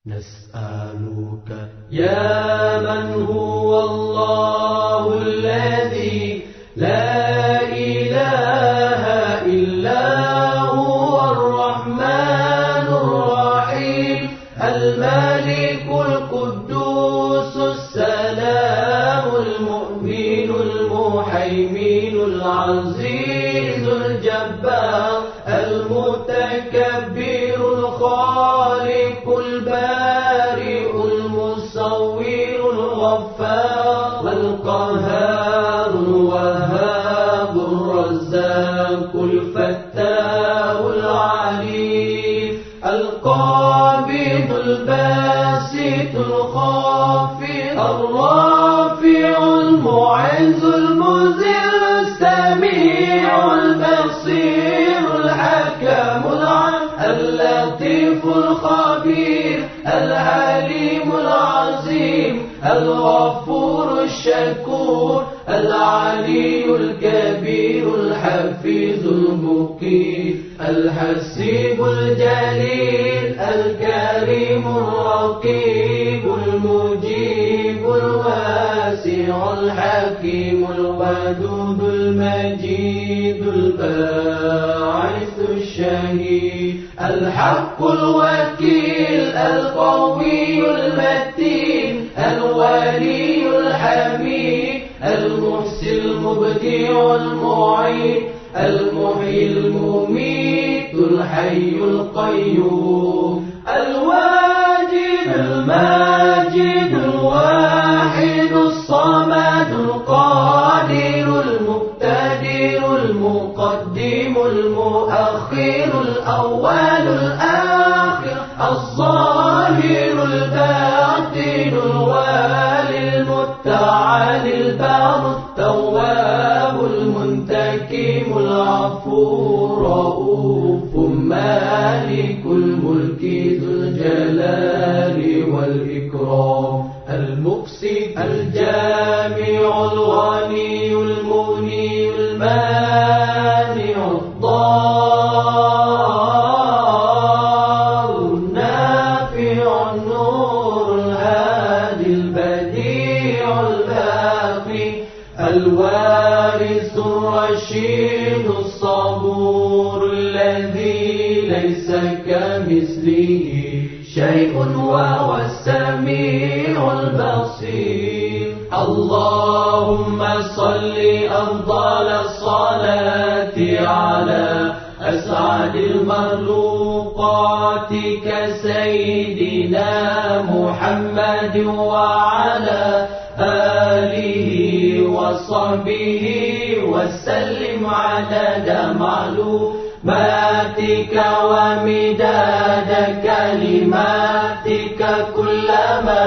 نسألك يا من هو الله الذي لا إله إلا هو الرحمن الرحيم الملك القدوس السلام المؤمن المهيمن العزيز الجبار المتكبر الخالق البارئ المصور الغفار القهار الوهاب الرزاق الفتاح العليم القابض الباسط الخافض الرافع المعز المذل السميع البصير الحكم اللطيف الخبير العليم العظيم الغفور الشكور العلي الكبير الحفيظ المقيت الحسيب الجليل الكريم الرقيب المجيب الواسع الحكيم الودود المجيد الباعث الشهيد الحق الوكيل القوي المتين الولي الحميد المحسن المبدع المعين المحيي المميت الحي القيوم الواجد الماجد الواحد الصمد القادر المقتدر المقدم المؤخر الأول الآخر الظاهر الباطن الوالي المتعالي البار التواب المنتقم العفو الرؤوف مالك الملك ذو الجلال والإكرام المقسط الجامع الغني المغني المانع الضار النافع النور الهادي البديع الباقي الوارث الرشيد الصبور الذي ليس كمثله شيء وهو السميع البصير اللهم صل أفضل الصلاة على أسعد المخلوقات كسيدنا محمد وعلى آله وصحبه وسلم عدد معلوماتك ومداد كلماتك كلما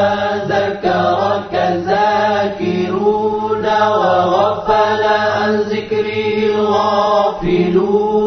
ذكرك ذاكرون وغفل عن ذكره الغافلون